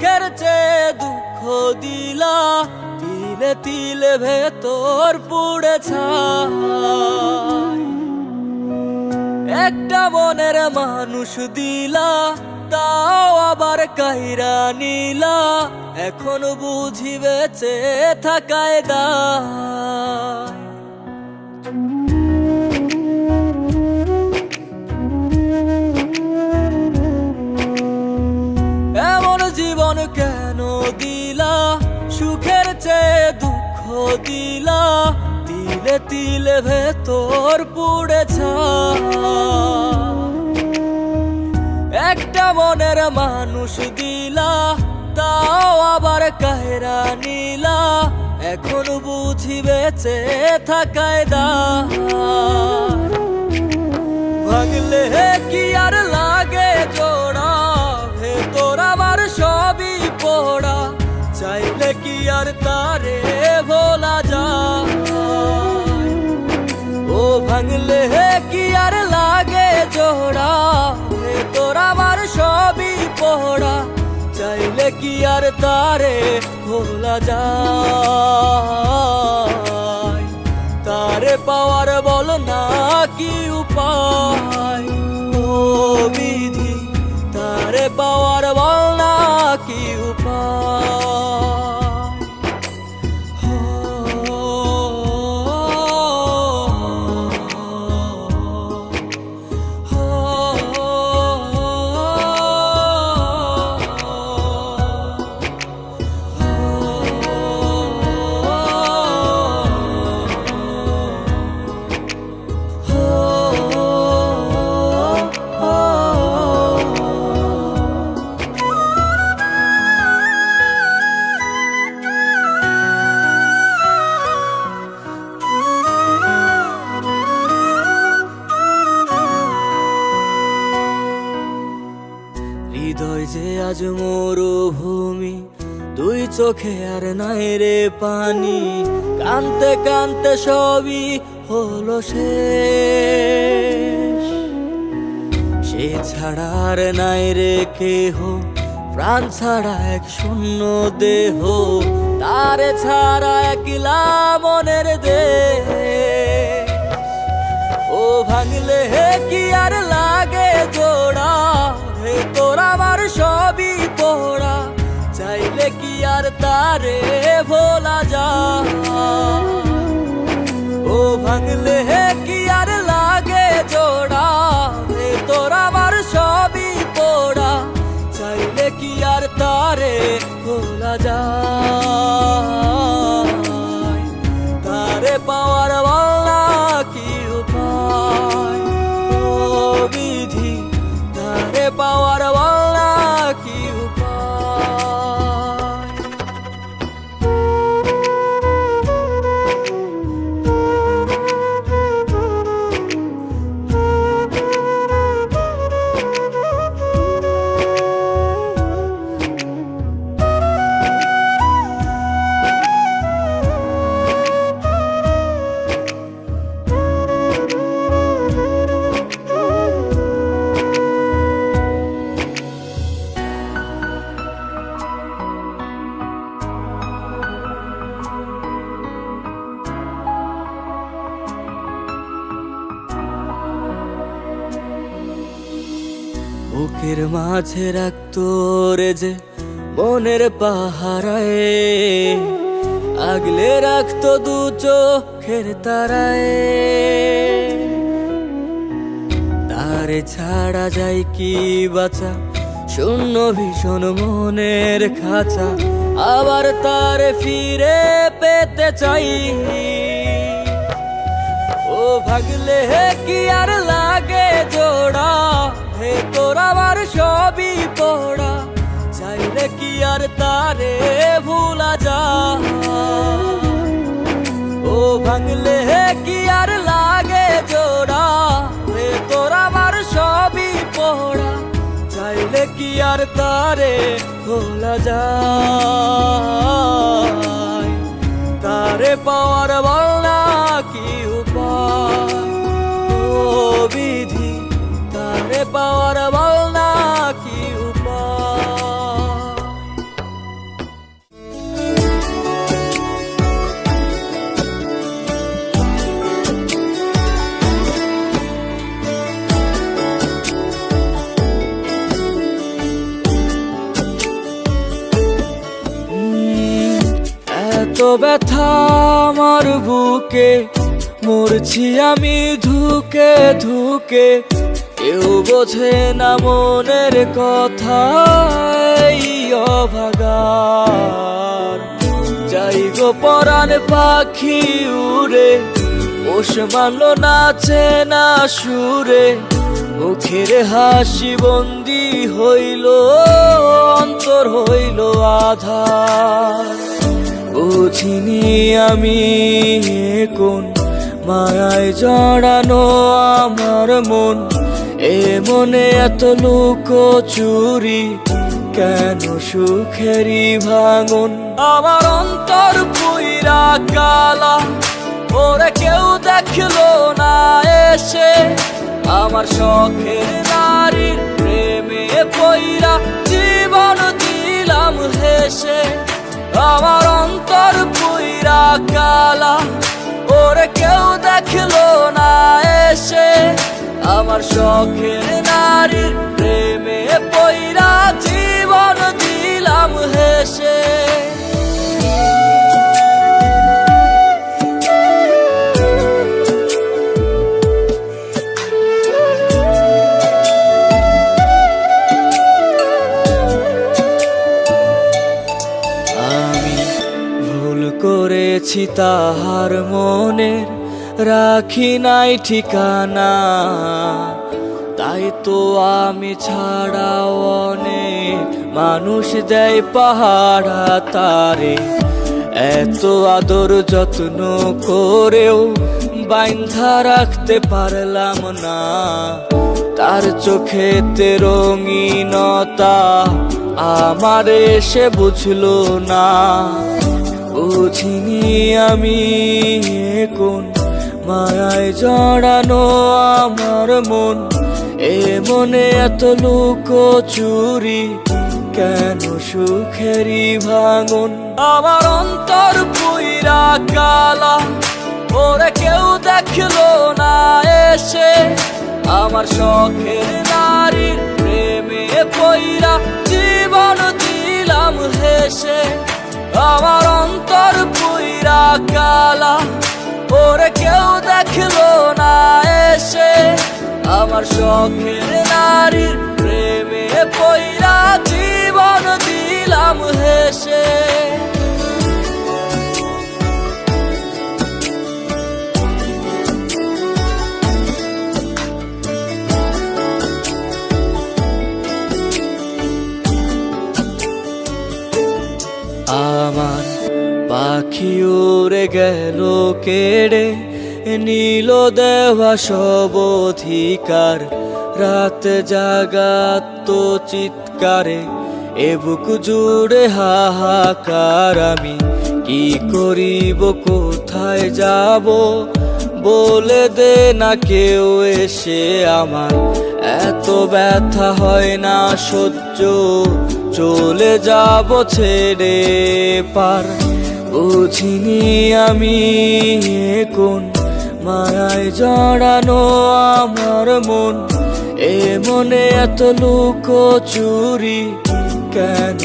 সুখের চেয়ে দুঃখ দিলা, তিলে তিলে ভেতর পুড়ে ছাই। একটা মনের মানুষ দিলা, তাও আবার কাইরা নিলা, এখন বুঝি বেঁচে থাকায় দায়। এমন জীবন কেন দিলা, সুখের চেয়ে দুঃখ দিলা, তিলে তিলে ভেতর পুড়ে ছাই। একটা মনের মানুষ দিলা, তাও আবার কাহেরা নিলা, এখন বুঝি বেঁচে থাকায় দায়। ভাঙলে কি আর লাগে জোড়া, ভেতর আমার সবই পোড়া, চাইলে কি আর তারে ভোলা যায়। ও ভাঙলে কি আর লাগে জোড়া, ভেতর আমার সবই পোড়া, চাইলে কি আর তারে ভোলা যায়। তারে পাওয়ার বল না কি উপায়, ও বিধি তারে পাওয়ার বল না কি উপায়। হৃদয় যে আজ মরুভূমি, দুই চোখে আর নাই রে পানি, কানতে কানতে সবই হলো শেষ। সে ছাড়া আর নাই রে কেহ, প্রাণ ছাড়া এক শূন্য দেহ, তারে ছাড়া একলা মনের দেহ। ও ভাঙলে কি আর লাগে জোড়া, ভেতর আমার সবই পোড়া, চাইলে কি আর তারে ভোলা যায়। ও ভাঙলে কি আর লাগে জোড়া, ভেতর আমার সবই পোড়া, চাইলে কি আর তারে ভোলা যায়। তারে পাওয়ার বল না কি উপায়, ও বিধি তারে পাওয়ার বল না কি উপায়। বুকের মাঝে রাখতো রে যে মনের পাহারায়, আগলে রাখতো দু চোখের তারায়। তারে ছাড়া যায় কি বাঁচা, শূন্য ভীষণ মনের খাঁচা, আবার তারে ফিরে পেতে চাই। ও ভাগলে কি আর লাগে জোড়া, ভেতর আমার সবই পোড়া, চাইলে কি আর তারে ভুলা যায়। ও ভাঙলে কি আর লাগে জোড়া, ভেতর আমার সবই পোড়া, চাইলে কি আর তারে ভোলা যায়। তারে পাওয়ার বল না কি উপায়, ও বিধি তারে পাওয়ার বল না কি উপায়। ব্যথা আমার বুকে, মরছি আমি ধুকে ধুকে। কেউ বোঝে না মনের কথা, এই অভাগার। যাই গো পরাণ পাখি উড়ে, পোষ মানলো নাচে না সুরে। মুখের হাসি বন্দি হইল, অন্তর হইল আধার। বুঝিনি আমি কোন মায়ায় জড়ানো আমার মন, এ মনে এত লুকোচুরি, কেন সুখেরই ভাঙন। আমার অন্তর পুইরা কালা, ওরে কেউ দেখলো না এসে। আমার শখের নারীর প্রেমে পইরা জীবন দিলাম হেসে। আমার অন্তর পুইরা কালা, ওরে কেউ দেখলো না এসে। আমার শখের নারীর প্রেমে পইরা জীবন দিলাম হেসে। করেছি তাহার মনের, রাখি নাই ঠিকানা। তাই তো আমি ছাড়াও অনেক মানুষ দেয় পাহারা তারে। এত আদর যত্ন করেও বাইন্ধা রাখতে পারলাম না। তার চোখেতে রঙিনতা আমারে সে বুঝলো না। বুঝিনি আমি কোন মায়ায় জড়ানো আমার মন, এ মনে এত লুকোচুরি, কেন সুখেরই ভাঙন। আমার অন্তর পুইরা কালা, ওরে কেউ দেখলো না এসে। আমার শখের নারীর প্রেমে পইরা জীবন দিলাম হেসে। আমার অন্তর পুইরা কালা, ওরে কেউ দেখলো না এসে। আমার শখের নারীর প্রেমে পইরা জীবন দিলাম হেসে। আমার পাখি উড়ে গেল কেড়ে, নীল দেওয়া সব অধিকার। রাত জাগাত তো চিৎকারে, এ বুক জুড়ে হাহাকার। আমি কি করিব কোথায় যাব, বলে দে না কেউ এসে আমার। এত ব্যথা হয় না সহ্য, চলে যাব ছেড়ে পার। বুঝিনি আমি কোন মায়ায় জড়ানো আমার মন, এ মনে এত লুকোচুরি, কেন